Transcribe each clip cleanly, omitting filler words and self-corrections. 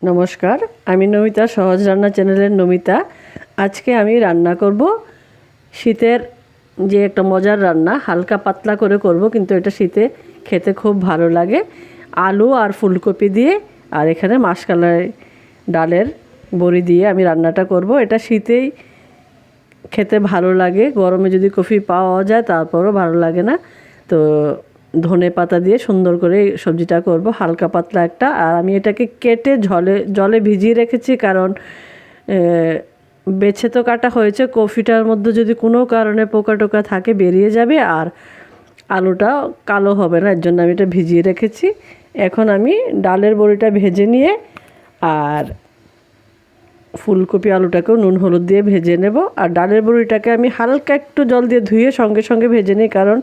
নমস্কার, আমি নমিতা, সহজ রান্না চ্যানেলের নমিতা। আজকে আমি রান্না করব শীতের যে একটা মজার রান্না, হালকা পাতলা করে করব, কিন্তু এটা শীতে খেতে খুব ভালো লাগে। আলু আর ফুলকপি দিয়ে, আর এখানে মাসকলাই ডালের বড়ি দিয়ে আমি রান্নাটা করব। এটা শীতেই খেতে ভালো লাগে, গরমে যদি কফি পাওয়া যায় তারপরও ভালো লাগে না। তো ধনে পাতা দিয়ে সুন্দর করে সবজিটা করব, হালকা পাতলা একটা। আর আমি এটাকে কেটে জলে ভিজিয়ে রেখেছি, কারণ বেছে তো কাটা হয়েছে। কফিটার মধ্যে যদি কোনো কারণে পোকা টোকা থাকে বেরিয়ে যাবে, আর আলুটা কালো হবে না, এর জন্য আমি এটা ভিজিয়ে রেখেছি। এখন আমি ডালের বড়িটা ভেজে নিয়ে আর ফুলকপি আলুটাকেও নুন হলুদ দিয়ে ভেজে নেব। আর ডালের বড়িটাকে আমি হালকা একটু জল দিয়ে ধুয়ে সঙ্গে সঙ্গে ভেজে নিই, কারণ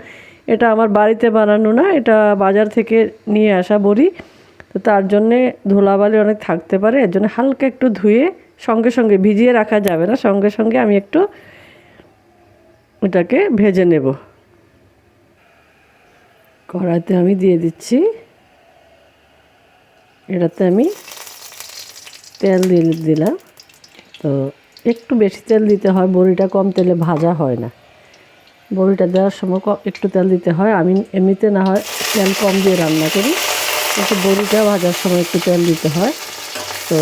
এটা আমার বাড়িতে বানানো না, এটা বাজার থেকে নিয়ে আসা বড়ি। তো তার জন্যে ধুলাবালি অনেক থাকতে পারে, এর জন্য হালকা একটু ধুয়ে সঙ্গে সঙ্গে, ভিজিয়ে রাখা যাবে না, সঙ্গে সঙ্গে আমি একটু এটাকে ভেজে নেব। কড়াইতে আমি দিয়ে দিচ্ছি, এটাতে আমি তেল দিয়ে দিলাম। তো একটু বেশি তেল দিতে হয়, বড়িটা কম তেলে ভাজা হয় না। বড়িটা দেওয়ার সময় একটু তেল দিতে হয়। আমি এমনিতে না হয় তেল কম দিয়ে রান্না করি, কিন্তু বড়িটা ভাজার সময় একটু তেল দিতে হয়। তো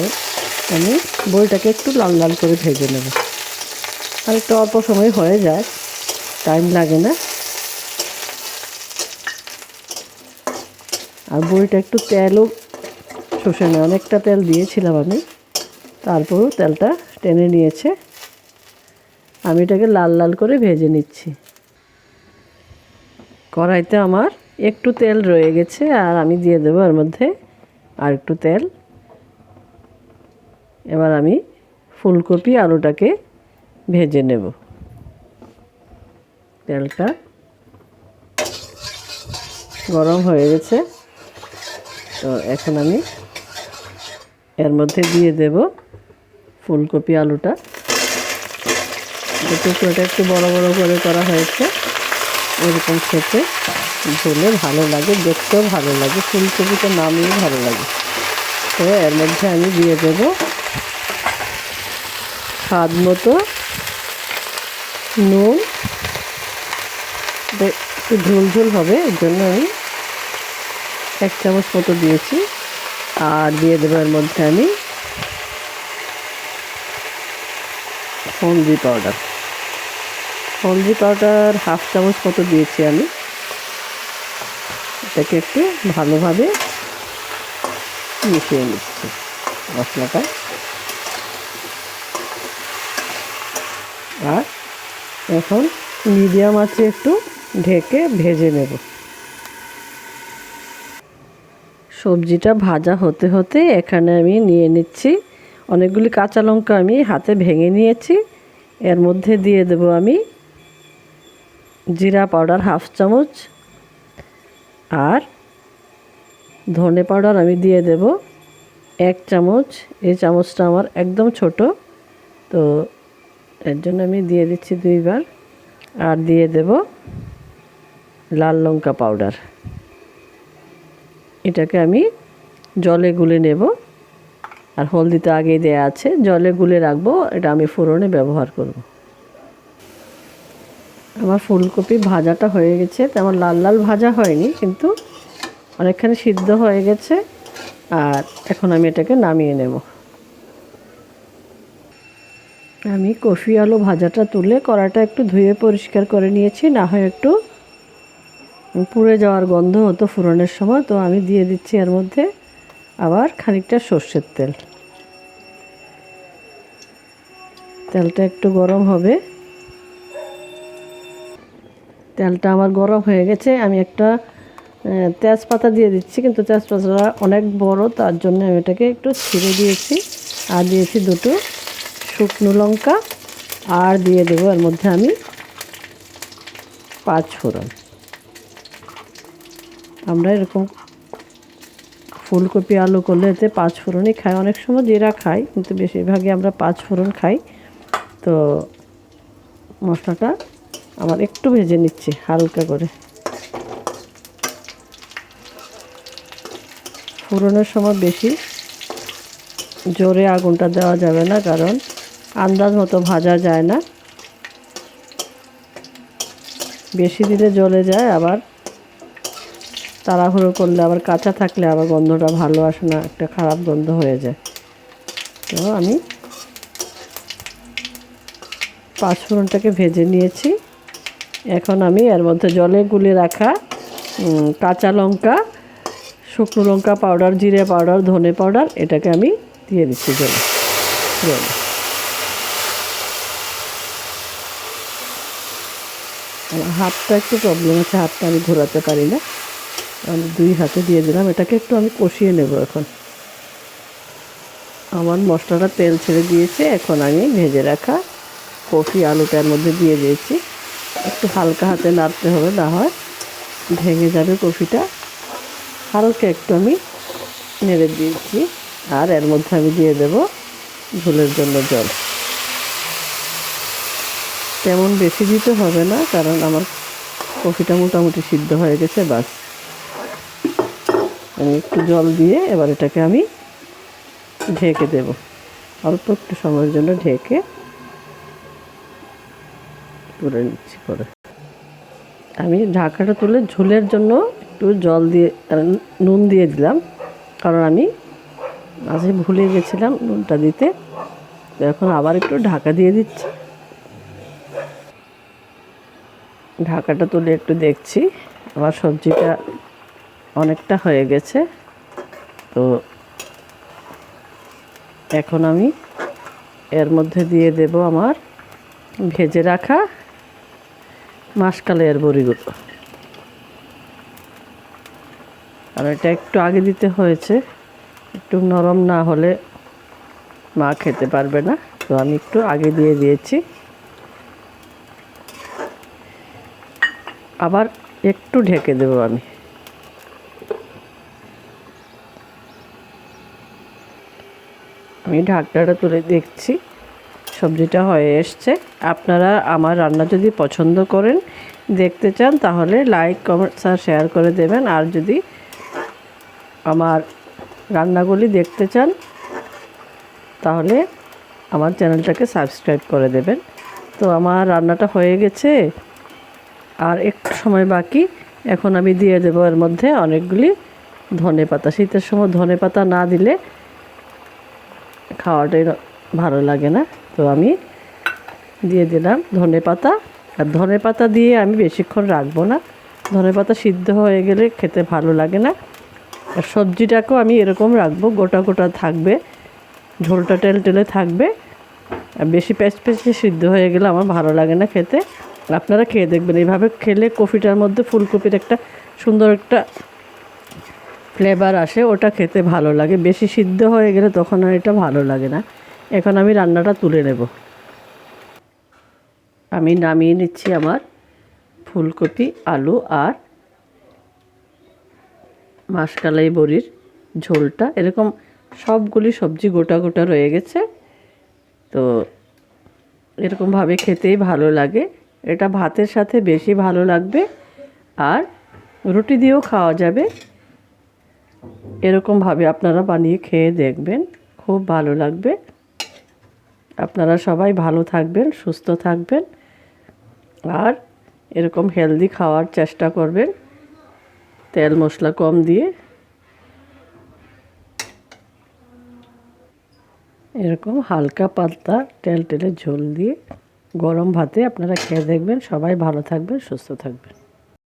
আমি বড়িটাকে একটু লাল লাল করে ভেজে নেব। আর একটু অল্প সময় হয়ে যায়, টাইম লাগে না। আর বড়িটা একটু তেলও শুষে নেয়, অনেকটা তেল দিয়েছিলাম আমি, তারপরও তেলটা টেনে নিয়েছে। আমি এটাকে লাল লাল করে ভেজে নিচ্ছি। কড়াইতে আমার একটু তেল রয়ে গেছে, আর আমি দিয়ে দেবো এর মধ্যে আর একটু তেল। এবার আমি ফুলকপি আলুটাকে ভেজে নেব। তেলটা গরম হয়ে গেছে, তো এখন আমি এর মধ্যে দিয়ে দেব ফুলকপি আলুটা। টুকরোটা একটু বড় বড় করে করা হয়েছে, এরকম খেতে ঝোলে ভালো লাগে, দেখতেও ভালো লাগে, ফুলকপিটা নামিয়ে ভালো লাগে। তো এর মধ্যে আমি দিয়ে দেব স্বাদ মতো নুন। একটু ঝোল ঝোল হবে, এর জন্য আমি 1 চামচ মতো দিয়েছি। আর দিয়ে দেবো এর মধ্যে আমি হলদি পাউডার 1/2 চামচ মতো দিয়েছি আমি। এটাকে একটু ভালোভাবে মিশিয়ে নিচ্ছি মশলাটা। আর এখন মিডিয়াম আঁচে একটু ঢেকে ভেজে নেব। সবজিটা ভাজা হতে হতে এখানে আমি নিয়ে নিচ্ছি অনেকগুলি কাঁচা লঙ্কা, আমি হাতে ভেঙে নিয়েছি। এর মধ্যে দিয়ে দেব আমি জিরা পাউডার 1/2 চামচ, আর ধনে পাউডার আমি দিয়ে দেব 1 চামচ। এই চামচটা আমার একদম ছোট, তো এর জন্য আমি দিয়ে দিচ্ছি 2 বার। আর দিয়ে দেব লাল লঙ্কা পাউডার। এটাকে আমি জলে গুলে নেব, আর হলদিটা আগেই দেয়া আছে, জলে গুলে রাখবো, এটা আমি ফোড়নে ব্যবহার করব। আমার ফুলকপি ভাজাটা হয়ে গেছে, তেমন লাল লাল ভাজা হয়নি, কিন্তু অনেকখানি সিদ্ধ হয়ে গেছে। আর এখন আমি এটাকে নামিয়ে নেব। আমি কফি আলু ভাজাটা তুলে কড়াটা একটু ধুয়ে পরিষ্কার করে নিয়েছি, না হয় একটু পুড়ে যাওয়ার গন্ধ হতো ফোড়নের সময়। তো আমি দিয়ে দিচ্ছি এর মধ্যে আবার খানিকটা সর্ষের তেল। তেলটা একটু গরম হবে। তেলটা আমার গরম হয়ে গেছে, আমি একটা তেজপাতা দিয়ে দিচ্ছি, কিন্তু তেজপাতাটা অনেক বড়, তার জন্য আমি এটাকে একটু ছিঁড়ে দিয়েছি। আর দিয়েছি 2টো শুকনো লঙ্কা, আর দিয়ে দেবো এর মধ্যে আমি 5 ফোড়ন। আমরা এরকম ফুলকপি আলু করলে এতে 5 ফোড়নই খাই, অনেক সময় জিরা খাই, কিন্তু বেশিরভাগই আমরা 5 ফোড়ন খাই। তো মশলাটা আমার একটু ভেজে নিচ্ছি হালকা করে। ফোড়নের সময় বেশি জোরে আগুনটা দেওয়া যাবে না, কারণ আন্দাজ মতো ভাজা যায় না। বেশি দিলে জ্বলে যায়, আবার তাড়াহুড়ো করলে আবার কাঁচা থাকলে আবার গন্ধটা ভালো আসে না, একটা খারাপ গন্ধ হয়ে যায়। তো আমি পাঁচফোড়নটাকে ভেজে নিয়েছি। এখন আমি এর মধ্যে জলে গুলে রাখা কাঁচা লঙ্কা, শুকনো লঙ্কা পাউডার, জিরে পাউডার, ধনে পাউডার এটাকে আমি দিয়ে দিচ্ছি জলে। আমার হাতটা একটু প্রবলেম আছে, হাতটা আমি ঘোরাতে পারি না, আমি দুই হাতে দিয়ে দিলাম। এটাকে একটু আমি কষিয়ে নেব। এখন আমার মশলাটা তেল ছেড়ে দিয়েছে। এখন আমি ভেজে রাখা কফি আলুটা এর মধ্যে দিয়ে দিয়েছি। একটু হালকা হাতে নাড়তে হবে, না হয় ভেঙে যাবে কফিটা। হালকা একটু আমি নেড়ে দিয়েছি। আর এর মধ্যে আমি দিয়ে দেব ঝোলের জন্য জল। তেমন বেশি দিতে হবে না, কারণ আমার কফিটা মোটামুটি সিদ্ধ হয়ে গেছে। বাস আমি একটু জল দিয়ে এবার এটাকে আমি ঢেকে দেব। অল্প একটু সময়ের জন্য ঢেকে তুলে নিচ্ছি। পরে আমি ঢাকাটা তুলে ঝোলের জন্য একটু জল দিয়ে নুন দিয়ে দিলাম, কারণ আমি মাঝে ভুলে গেছিলাম নুনটা দিতে। তো এখন আবার একটু ঢাকা দিয়ে দিচ্ছি। ঢাকাটা তুলে একটু দেখছি, আমার সবজিটা অনেকটা হয়ে গেছে। তো এখন আমি এর মধ্যে দিয়ে দেব আমার ভেজে রাখা মাসকালের বড়িগুলো। আর এটা একটু আগে দিতে হয়েছে, একটু নরম না হলে মা খেতে পারবে না, তো আমি একটু আগে দিয়ে দিয়েছি। আবার একটু ঢেকে দেব আমি। ঢাকনাটা তুলে দেখছি, সবজিটা হয়ে এসছে। আপনারা আমার রান্না যদি পছন্দ করেন, দেখতে চান, তাহলে লাইক, কমেন্টস আর শেয়ার করে দেবেন। আর যদি আমার রান্নাগুলি দেখতে চান, তাহলে আমার চ্যানেলটাকে সাবস্ক্রাইব করে দেবেন। তো আমার রান্নাটা হয়ে গেছে, আর একটু সময় বাকি। এখন আমি দিয়ে দেবো এর মধ্যে অনেকগুলি ধনেপাতা। শীতের সময় ধনেপাতা না দিলে খাওয়াটাই ভালো লাগে না। তো আমি দিয়ে দিলাম ধনেপাতা। আর ধনেপাতা দিয়ে আমি বেশিক্ষণ রাখবো না, ধনেপাতা সিদ্ধ হয়ে গেলে খেতে ভালো লাগে না। আর সবজিটাকেও আমি এরকম রাখবো, গোটা গোটা থাকবে, ঝোলটা টেলটেলে থাকবে। আর বেশি পেঁচে সিদ্ধ হয়ে গেলে আমার ভালো লাগে না খেতে। আপনারা খেয়ে দেখবেন, এইভাবে খেলে কফিটার মধ্যে ফুলকপির একটা সুন্দর একটা ফ্লেভার আসে, ওটা খেতে ভালো লাগে। বেশি সিদ্ধ হয়ে গেলে তখন আর এটা ভালো লাগে না। এখন আমি রান্নাটা তুলে নেব। আমি নামিয়ে নিচ্ছি আমার ফুলকপি, আলু আর মাসকালাই বড়ির ঝোলটা। এরকম সবগুলি সবজি গোটা গোটা রয়ে গেছে, তো এরকমভাবে খেতেই ভালো লাগে। এটা ভাতের সাথে বেশি ভালো লাগবে, আর রুটি দিয়েও খাওয়া যাবে। এরকমভাবে আপনারা বানিয়ে খেয়ে দেখবেন, খুব ভালো লাগবে। আপনারা সবাই ভালো থাকবেন, সুস্থ থাকবেন, আর এরকম হেলদি খাওয়ার চেষ্টা করবেন, তেল মশলা কম দিয়ে। এরকম হালকা পাতলা টেলটেলে ঝোল দিয়ে গরম ভাতে আপনারা খেয়ে দেখবেন। সবাই ভালো থাকবেন, সুস্থ থাকবেন।